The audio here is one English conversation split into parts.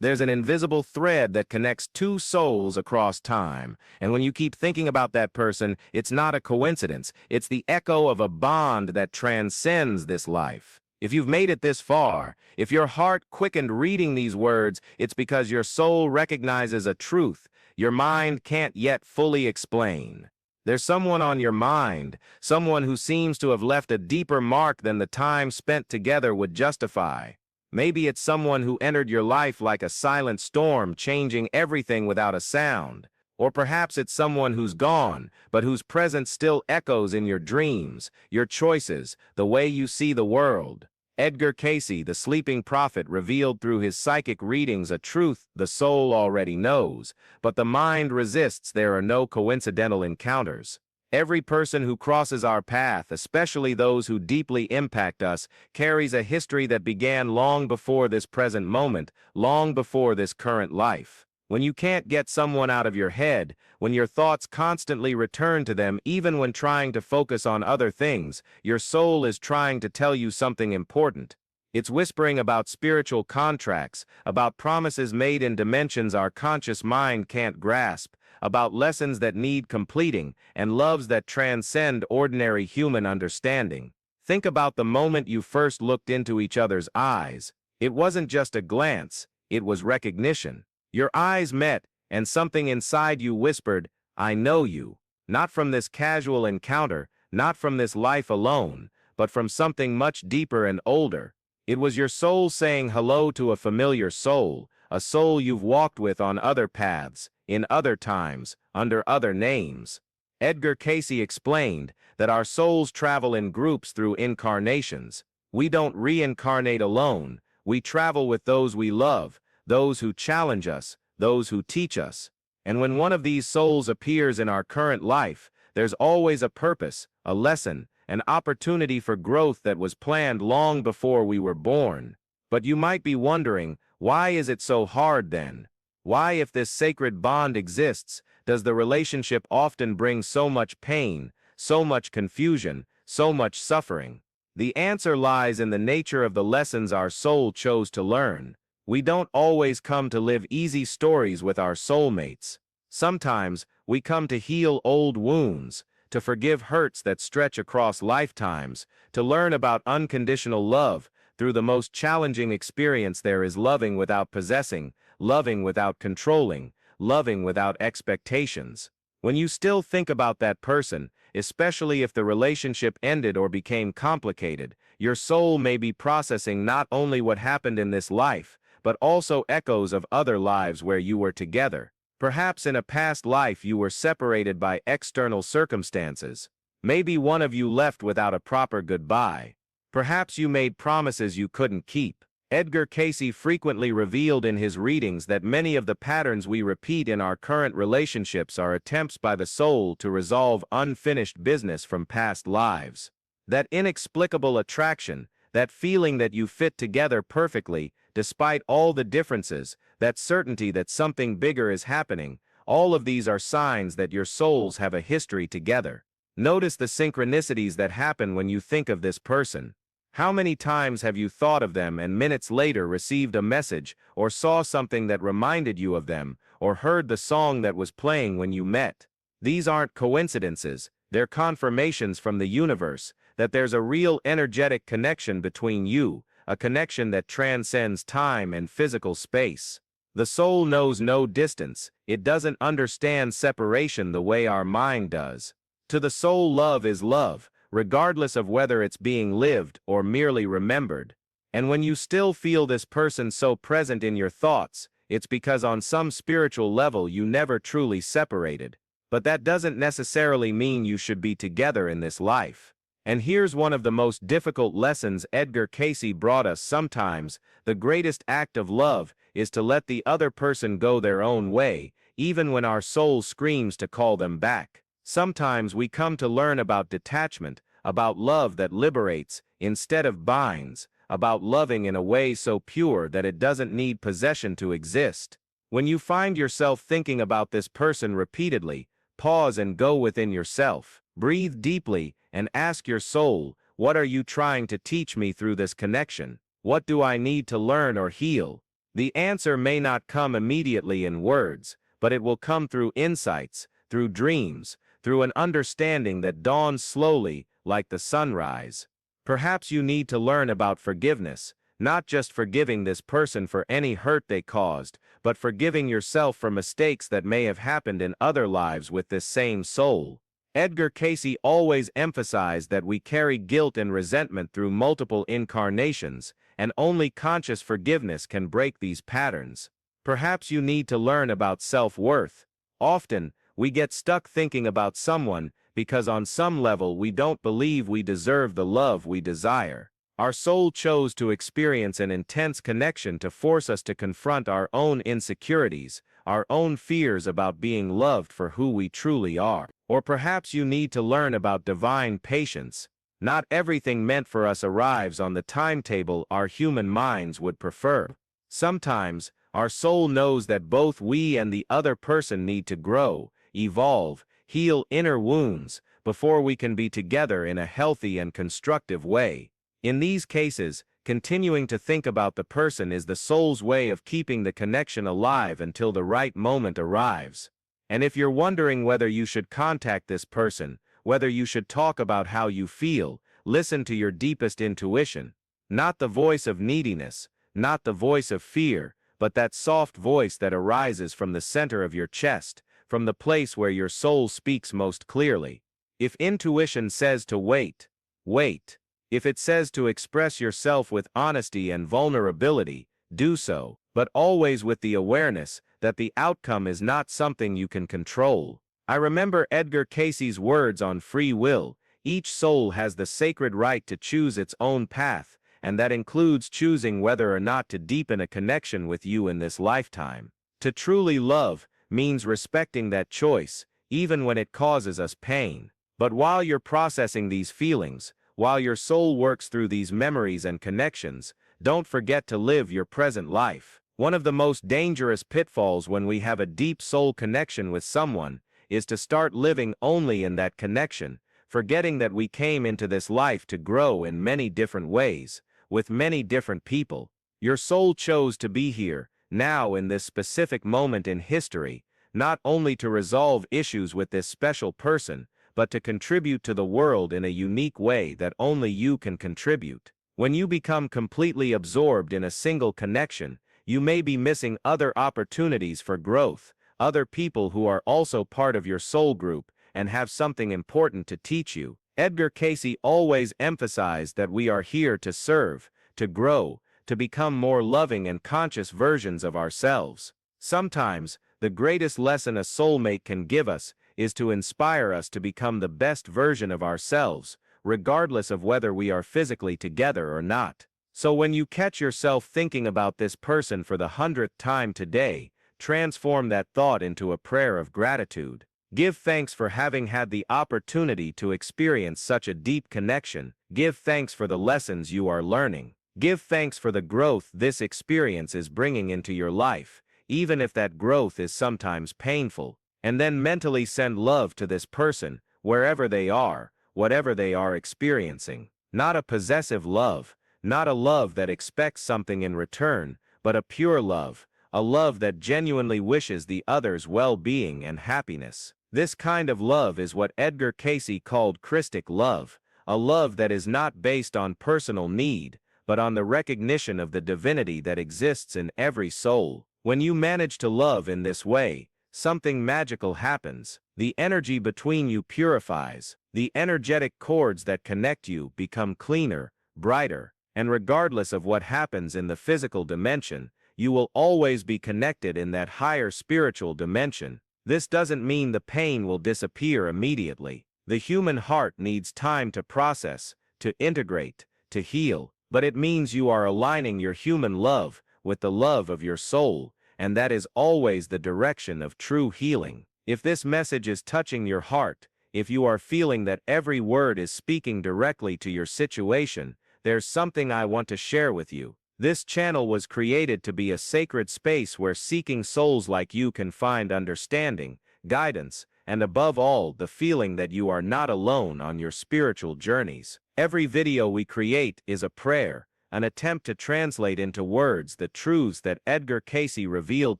There's an invisible thread that connects two souls across time, and when you keep thinking about that person, it's not a coincidence. It's the echo of a bond that transcends this life. If you've made it this far, if your heart quickened reading these words, it's because your soul recognizes a truth your mind can't yet fully explain. There's someone on your mind, someone who seems to have left a deeper mark than the time spent together would justify. Maybe it's someone who entered your life like a silent storm, changing everything without a sound. Or perhaps it's someone who's gone, but whose presence still echoes in your dreams, your choices, the way you see the world. Edgar Cayce, the sleeping prophet, revealed through his psychic readings a truth the soul already knows, but the mind resists. There are no coincidental encounters. Every person who crosses our path, especially those who deeply impact us, carries a history that began long before this present moment, long before this current life. When you can't get someone out of your head, when your thoughts constantly return to them even when trying to focus on other things, your soul is trying to tell you something important. It's whispering about spiritual contracts, about promises made in dimensions our conscious mind can't grasp, about lessons that need completing, and loves that transcend ordinary human understanding. Think about the moment you first looked into each other's eyes. It wasn't just a glance, it was recognition. Your eyes met, and something inside you whispered, "I know you." Not from this casual encounter, not from this life alone, but from something much deeper and older. It was your soul saying hello to a familiar soul, a soul you've walked with on other paths, in other times, under other names. Edgar Cayce explained that our souls travel in groups through incarnations. We don't reincarnate alone, we travel with those we love, those who challenge us, those who teach us. And when one of these souls appears in our current life, there's always a purpose, a lesson, an opportunity for growth that was planned long before we were born. But you might be wondering, why is it so hard then? Why, if this sacred bond exists, does the relationship often bring so much pain, so much confusion, so much suffering? The answer lies in the nature of the lessons our soul chose to learn. We don't always come to live easy stories with our soulmates. Sometimes we come to heal old wounds, to forgive hurts that stretch across lifetimes, to learn about unconditional love through the most challenging experience there is: loving without possessing, loving without controlling, loving without expectations. When you still think about that person, especially if the relationship ended or became complicated, your soul may be processing not only what happened in this life, but also echoes of other lives where you were together. Perhaps in a past life you were separated by external circumstances. Maybe one of you left without a proper goodbye. Perhaps you made promises you couldn't keep. Edgar Cayce frequently revealed in his readings that many of the patterns we repeat in our current relationships are attempts by the soul to resolve unfinished business from past lives. That inexplicable attraction, that feeling that you fit together perfectly, despite all the differences, that certainty that something bigger is happening, all of these are signs that your souls have a history together. Notice the synchronicities that happen when you think of this person. How many times have you thought of them and minutes later received a message, or saw something that reminded you of them, or heard the song that was playing when you met? These aren't coincidences, they're confirmations from the universe that there's a real energetic connection between you, a connection that transcends time and physical space. The soul knows no distance, it doesn't understand separation the way our mind does. To the soul, love is love, regardless of whether it's being lived or merely remembered. And when you still feel this person so present in your thoughts, it's because on some spiritual level you never truly separated. But that doesn't necessarily mean you should be together in this life. And here's one of the most difficult lessons Edgar Cayce brought us: sometimes the greatest act of love is to let the other person go their own way, even when our soul screams to call them back. Sometimes we come to learn about detachment, about love that liberates instead of binds, about loving in a way so pure that it doesn't need possession to exist. When you find yourself thinking about this person repeatedly, pause and go within yourself. Breathe deeply and ask your soul, what are you trying to teach me through this connection? What do I need to learn or heal? The answer may not come immediately in words, but it will come through insights, through dreams, through an understanding that dawns slowly, like the sunrise. Perhaps you need to learn about forgiveness, not just forgiving this person for any hurt they caused, but forgiving yourself for mistakes that may have happened in other lives with this same soul. Edgar Cayce always emphasized that we carry guilt and resentment through multiple incarnations, and only conscious forgiveness can break these patterns. Perhaps you need to learn about self-worth. Often, we get stuck thinking about someone because on some level we don't believe we deserve the love we desire. Our soul chose to experience an intense connection to force us to confront our own insecurities, our own fears about being loved for who we truly are. Or perhaps you need to learn about divine patience. Not everything meant for us arrives on the timetable our human minds would prefer. Sometimes, our soul knows that both we and the other person need to grow, evolve, heal inner wounds, before we can be together in a healthy and constructive way. In these cases, continuing to think about the person is the soul's way of keeping the connection alive until the right moment arrives. And if you're wondering whether you should contact this person, whether you should talk about how you feel, listen to your deepest intuition. Not the voice of neediness, not the voice of fear, but that soft voice that arises from the center of your chest, from the place where your soul speaks most clearly. If intuition says to wait, wait. If it says to express yourself with honesty and vulnerability, do so, but always with the awareness that the outcome is not something you can control. I remember Edgar Cayce's words on free will. Each soul has the sacred right to choose its own path, and that includes choosing whether or not to deepen a connection with you in this lifetime. To truly love means respecting that choice, even when it causes us pain. But while you're processing these feelings, while your soul works through these memories and connections, don't forget to live your present life. One of the most dangerous pitfalls when we have a deep soul connection with someone is to start living only in that connection, forgetting that we came into this life to grow in many different ways, with many different people. Your soul chose to be here, now in this specific moment in history, not only to resolve issues with this special person, but to contribute to the world in a unique way that only you can contribute. When you become completely absorbed in a single connection, you may be missing other opportunities for growth, other people who are also part of your soul group and have something important to teach you. Edgar Cayce always emphasized that we are here to serve, to grow, to become more loving and conscious versions of ourselves. Sometimes, the greatest lesson a soulmate can give us is to inspire us to become the best version of ourselves, regardless of whether we are physically together or not. So when you catch yourself thinking about this person for the 100th time today, transform that thought into a prayer of gratitude. Give thanks for having had the opportunity to experience such a deep connection. Give thanks for the lessons you are learning. Give thanks for the growth this experience is bringing into your life, even if that growth is sometimes painful. And then mentally send love to this person, wherever they are, whatever they are experiencing. Not a possessive love, not a love that expects something in return, but a pure love, a love that genuinely wishes the other's well-being and happiness. This kind of love is what Edgar Cayce called Christic love, a love that is not based on personal need, but on the recognition of the divinity that exists in every soul. When you manage to love in this way, something magical happens. The energy between you purifies. The energetic cords that connect you become cleaner, brighter, and regardless of what happens in the physical dimension, you will always be connected in that higher spiritual dimension. This doesn't mean the pain will disappear immediately. The human heart needs time to process, to integrate, to heal, but it means you are aligning your human love with the love of your soul, and that is always the direction of true healing. If this message is touching your heart, if you are feeling that every word is speaking directly to your situation, there's something I want to share with you. This channel was created to be a sacred space where seeking souls like you can find understanding, guidance, and above all, the feeling that you are not alone on your spiritual journeys. Every video we create is a prayer, an attempt to translate into words the truths that Edgar Cayce revealed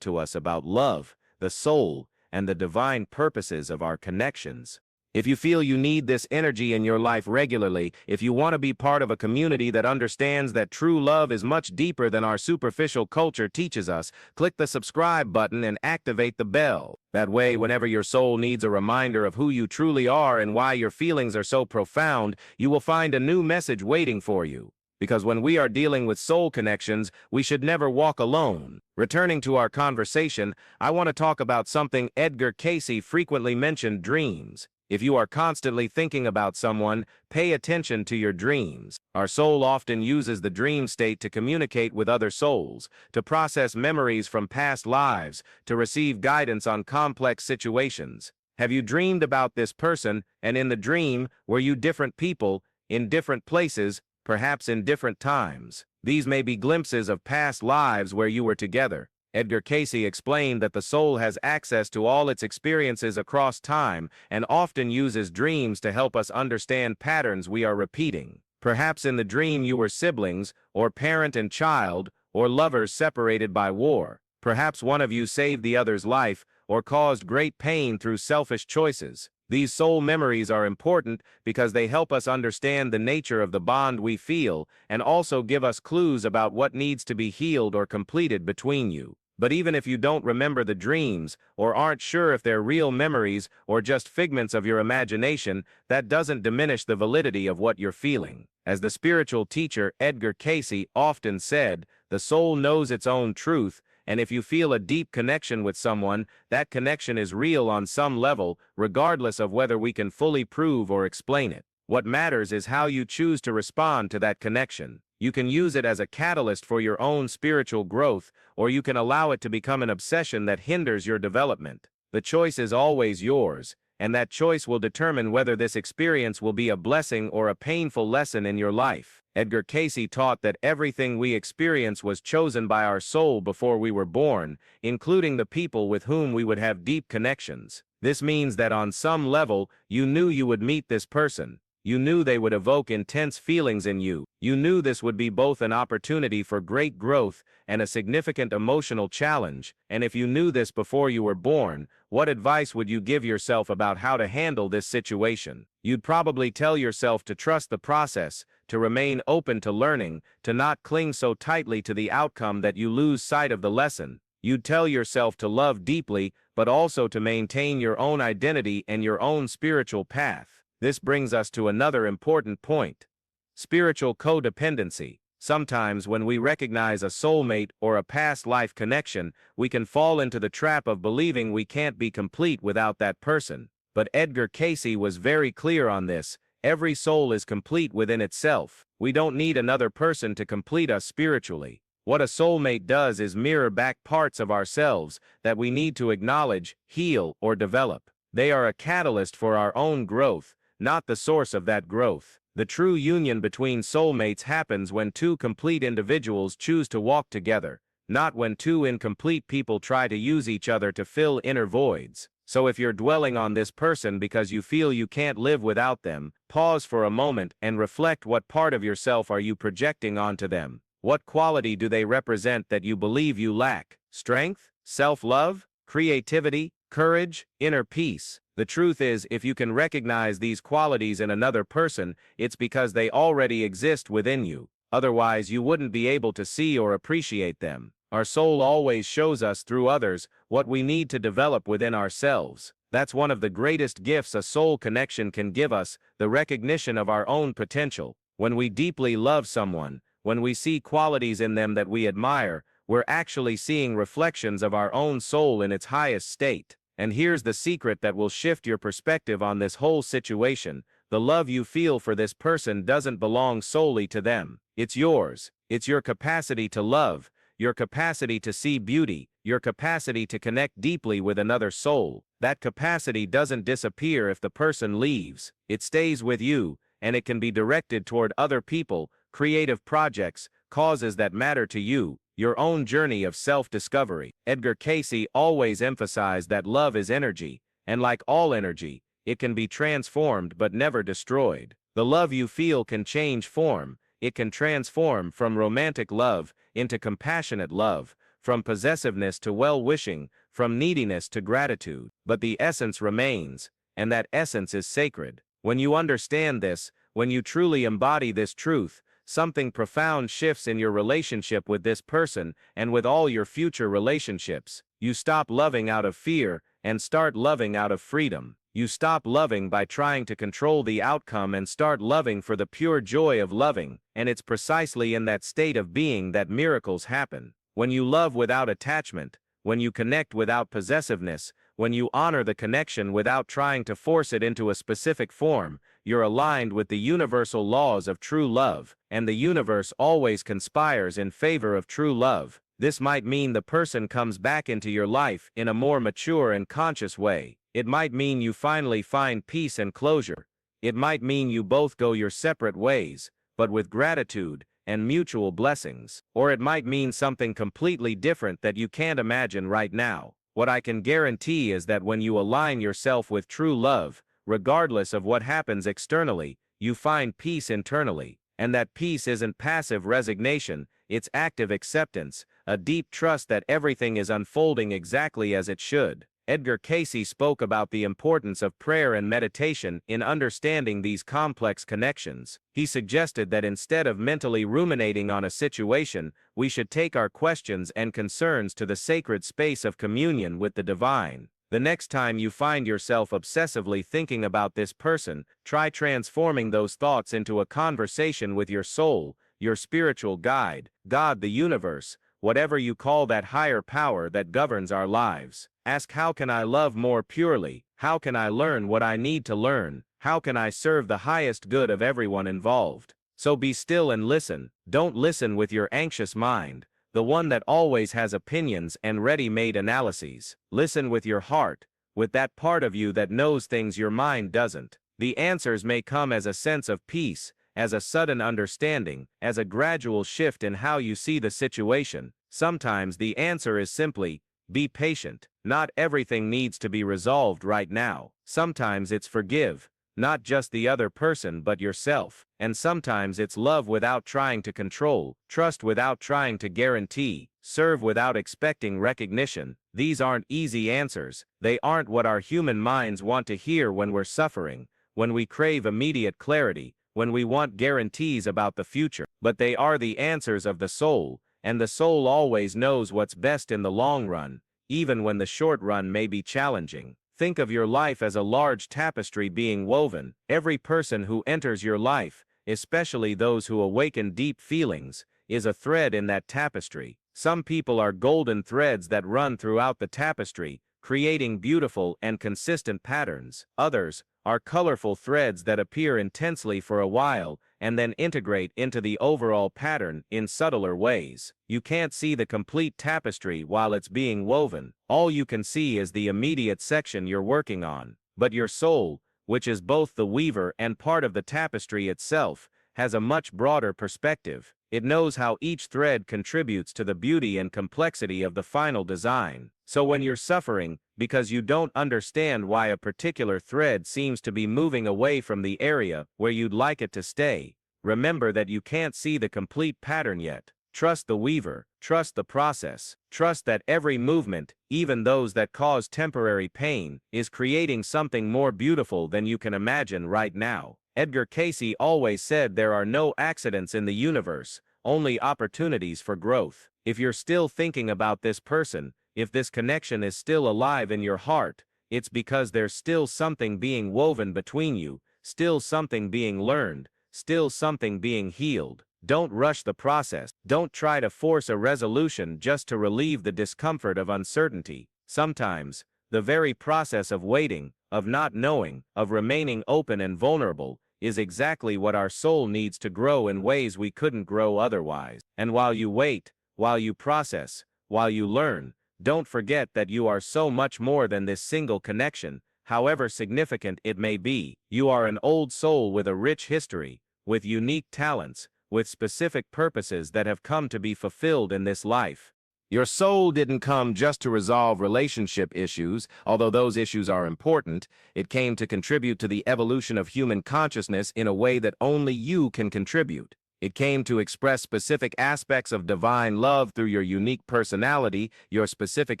to us about love, the soul, and the divine purposes of our connections. If you feel you need this energy in your life regularly, if you want to be part of a community that understands that true love is much deeper than our superficial culture teaches us, click the subscribe button and activate the bell. That way, whenever your soul needs a reminder of who you truly are and why your feelings are so profound, you will find a new message waiting for you. Because when we are dealing with soul connections, we should never walk alone. Returning to our conversation, I want to talk about something Edgar Cayce frequently mentioned: dreams. If you are constantly thinking about someone, pay attention to your dreams. Our soul often uses the dream state to communicate with other souls, to process memories from past lives, to receive guidance on complex situations. Have you dreamed about this person, and in the dream, were you different people, in different places, perhaps in different times? These may be glimpses of past lives where you were together. Edgar Cayce explained that the soul has access to all its experiences across time and often uses dreams to help us understand patterns we are repeating. Perhaps in the dream you were siblings, or parent and child, or lovers separated by war. Perhaps one of you saved the other's life, or caused great pain through selfish choices. These soul memories are important because they help us understand the nature of the bond we feel and also give us clues about what needs to be healed or completed between you. But even if you don't remember the dreams, or aren't sure if they're real memories or just figments of your imagination, that doesn't diminish the validity of what you're feeling. As the spiritual teacher Edgar Cayce often said, the soul knows its own truth, and if you feel a deep connection with someone, that connection is real on some level, regardless of whether we can fully prove or explain it. What matters is how you choose to respond to that connection. You can use it as a catalyst for your own spiritual growth, or you can allow it to become an obsession that hinders your development. The choice is always yours, and that choice will determine whether this experience will be a blessing or a painful lesson in your life. Edgar Cayce taught that everything we experience was chosen by our soul before we were born, including the people with whom we would have deep connections. This means that on some level, you knew you would meet this person. You knew they would evoke intense feelings in you. You knew this would be both an opportunity for great growth and a significant emotional challenge. And if you knew this before you were born, what advice would you give yourself about how to handle this situation? You'd probably tell yourself to trust the process, to remain open to learning, to not cling so tightly to the outcome that you lose sight of the lesson. You'd tell yourself to love deeply, but also to maintain your own identity and your own spiritual path. This brings us to another important point: spiritual codependency. Sometimes when we recognize a soulmate or a past life connection, we can fall into the trap of believing we can't be complete without that person. But Edgar Cayce was very clear on this. Every soul is complete within itself. We don't need another person to complete us spiritually. What a soulmate does is mirror back parts of ourselves that we need to acknowledge, heal, or develop. They are a catalyst for our own growth, not the source of that growth. The true union between soulmates happens when two complete individuals choose to walk together, not when two incomplete people try to use each other to fill inner voids. So if you're dwelling on this person because you feel you can't live without them, pause for a moment and reflect: what part of yourself are you projecting onto them? What quality do they represent that you believe you lack? Strength? Self-love? Creativity? Courage? Inner peace? The truth is, if you can recognize these qualities in another person, it's because they already exist within you. Otherwise, you wouldn't be able to see or appreciate them. Our soul always shows us through others what we need to develop within ourselves. That's one of the greatest gifts a soul connection can give us, the recognition of our own potential. When we deeply love someone, when we see qualities in them that we admire, we're actually seeing reflections of our own soul in its highest state. And here's the secret that will shift your perspective on this whole situation: the love you feel for this person doesn't belong solely to them. It's yours. It's your capacity to love, your capacity to see beauty, your capacity to connect deeply with another soul. That capacity doesn't disappear if the person leaves. It stays with you, and it can be directed toward other people, creative projects, causes that matter to you, your own journey of self-discovery. Edgar Cayce always emphasized that love is energy, and like all energy, it can be transformed but never destroyed. The love you feel can change form, It can transform from romantic love into compassionate love, from possessiveness to well-wishing, from neediness to gratitude. But the essence remains, and that essence is sacred. When you understand this, when you truly embody this truth, something profound shifts in your relationship with this person and with all your future relationships. You stop loving out of fear and start loving out of freedom. You stop loving by trying to control the outcome and start loving for the pure joy of loving, and it's precisely in that state of being that miracles happen. When you love without attachment, when you connect without possessiveness, when you honor the connection without trying to force it into a specific form, you're aligned with the universal laws of true love, and the universe always conspires in favor of true love. This might mean the person comes back into your life in a more mature and conscious way. It might mean you finally find peace and closure. It might mean you both go your separate ways, but with gratitude and mutual blessings. Or it might mean something completely different that you can't imagine right now. What I can guarantee is that when you align yourself with true love, regardless of what happens externally, you find peace internally. And that peace isn't passive resignation, it's active acceptance, a deep trust that everything is unfolding exactly as it should. Edgar Cayce spoke about the importance of prayer and meditation in understanding these complex connections. He suggested that instead of mentally ruminating on a situation, we should take our questions and concerns to the sacred space of communion with the divine. The next time you find yourself obsessively thinking about this person, try transforming those thoughts into a conversation with your soul, your spiritual guide, God, the universe, whatever you call that higher power that governs our lives. Ask, how can I love more purely? How can I learn what I need to learn? How can I serve the highest good of everyone involved? So be still and listen. Don't listen with your anxious mind, the one that always has opinions and ready-made analyses. Listen with your heart, with that part of you that knows things your mind doesn't. The answers may come as a sense of peace, as a sudden understanding, as a gradual shift in how you see the situation. Sometimes the answer is simply, be patient. Not everything needs to be resolved right now. Sometimes it's forgive, not just the other person but yourself. And sometimes it's love without trying to control, trust without trying to guarantee, serve without expecting recognition. These aren't easy answers. They aren't what our human minds want to hear when we're suffering, when we crave immediate clarity, when we want guarantees about the future. But they are the answers of the soul, and the soul always knows what's best in the long run, even when the short run may be challenging. Think of your life as a large tapestry being woven. Every person who enters your life, especially those who awaken deep feelings, is a thread in that tapestry. Some people are golden threads that run throughout the tapestry, creating beautiful and consistent patterns. Others are colorful threads that appear intensely for a while and then integrate into the overall pattern in subtler ways. You can't see the complete tapestry while it's being woven. All you can see is the immediate section you're working on. But your soul, which is both the weaver and part of the tapestry itself, has a much broader perspective. It knows how each thread contributes to the beauty and complexity of the final design. So when you're suffering because you don't understand why a particular thread seems to be moving away from the area where you'd like it to stay, remember that you can't see the complete pattern yet. Trust the weaver, trust the process, trust that every movement, even those that cause temporary pain, is creating something more beautiful than you can imagine right now. Edgar Cayce always said there are no accidents in the universe, only opportunities for growth. If you're still thinking about this person, if this connection is still alive in your heart, it's because there's still something being woven between you, still something being learned, still something being healed. Don't rush the process. Don't try to force a resolution just to relieve the discomfort of uncertainty. Sometimes, the very process of waiting, of not knowing, of remaining open and vulnerable, is exactly what our soul needs to grow in ways we couldn't grow otherwise. And while you wait, while you process, while you learn, don't forget that you are so much more than this single connection, however significant it may be. You are an old soul with a rich history, with unique talents, with specific purposes that have come to be fulfilled in this life. Your soul didn't come just to resolve relationship issues, although those issues are important. It came to contribute to the evolution of human consciousness in a way that only you can contribute. It came to express specific aspects of divine love through your unique personality, your specific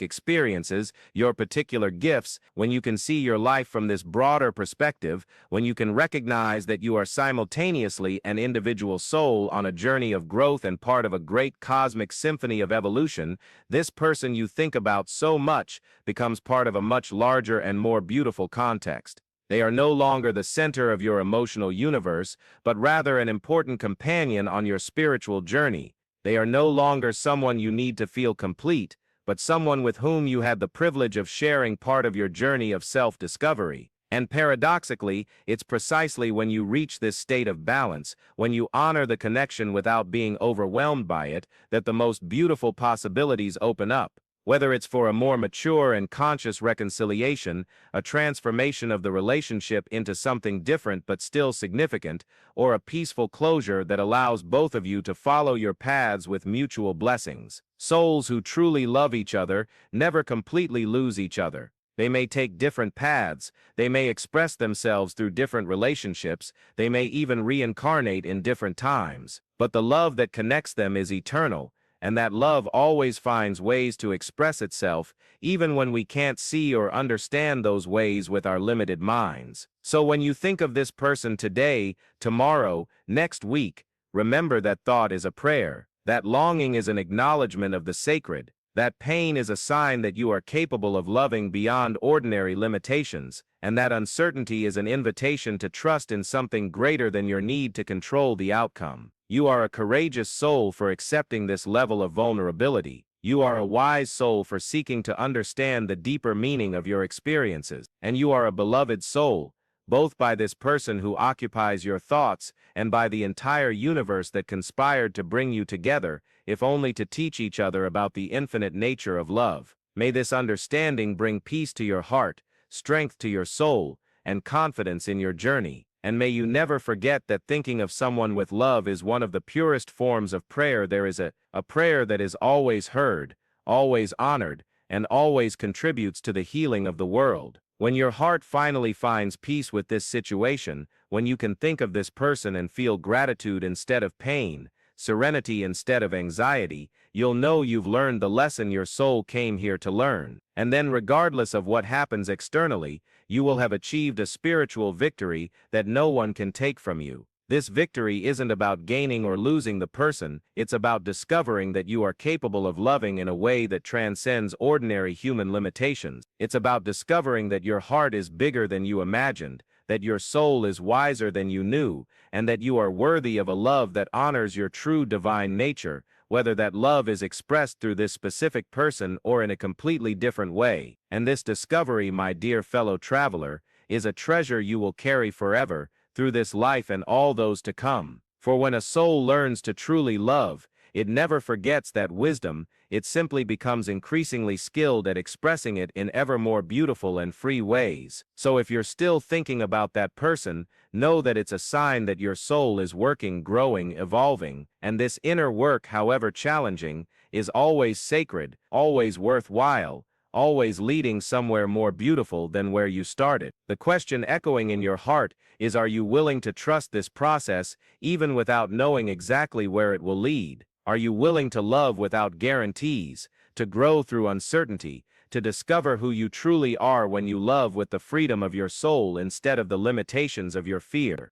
experiences, your particular gifts. When you can see your life from this broader perspective, when you can recognize that you are simultaneously an individual soul on a journey of growth and part of a great cosmic symphony of evolution, this person you think about so much becomes part of a much larger and more beautiful context. They are no longer the center of your emotional universe, but rather an important companion on your spiritual journey. They are no longer someone you need to feel complete, but someone with whom you had the privilege of sharing part of your journey of self-discovery. And paradoxically, it's precisely when you reach this state of balance, when you honor the connection without being overwhelmed by it, that the most beautiful possibilities open up. Whether it's for a more mature and conscious reconciliation, a transformation of the relationship into something different but still significant, or a peaceful closure that allows both of you to follow your paths with mutual blessings. Souls who truly love each other never completely lose each other. They may take different paths, they may express themselves through different relationships, they may even reincarnate in different times, but the love that connects them is eternal. And that love always finds ways to express itself, even when we can't see or understand those ways with our limited minds. So when you think of this person today, tomorrow, next week, remember that thought is a prayer, that longing is an acknowledgement of the sacred, that pain is a sign that you are capable of loving beyond ordinary limitations, and that uncertainty is an invitation to trust in something greater than your need to control the outcome. You are a courageous soul for accepting this level of vulnerability. You are a wise soul for seeking to understand the deeper meaning of your experiences. And you are a beloved soul, both by this person who occupies your thoughts and by the entire universe that conspired to bring you together, if only to teach each other about the infinite nature of love. May this understanding bring peace to your heart, strength to your soul, and confidence in your journey. And may you never forget that thinking of someone with love is one of the purest forms of prayer there is, a prayer that is always heard, always honored, and always contributes to the healing of the world. When your heart finally finds peace with this situation, when you can think of this person and feel gratitude instead of pain, serenity instead of anxiety, you'll know you've learned the lesson your soul came here to learn. And then regardless of what happens externally, you will have achieved a spiritual victory that no one can take from you. This victory isn't about gaining or losing the person, it's about discovering that you are capable of loving in a way that transcends ordinary human limitations. It's about discovering that your heart is bigger than you imagined, that your soul is wiser than you knew, and that you are worthy of a love that honors your true divine nature, whether that love is expressed through this specific person or in a completely different way. And this discovery, my dear fellow traveler, is a treasure you will carry forever, through this life and all those to come. For when a soul learns to truly love, it never forgets that wisdom, it simply becomes increasingly skilled at expressing it in ever more beautiful and free ways. So if you're still thinking about that person, know that it's a sign that your soul is working, growing, evolving, and this inner work, however challenging, is always sacred, always worthwhile, always leading somewhere more beautiful than where you started. The question echoing in your heart is, are you willing to trust this process even without knowing exactly where it will lead? Are you willing to love without guarantees, to grow through uncertainty, to discover who you truly are when you love with the freedom of your soul instead of the limitations of your fear?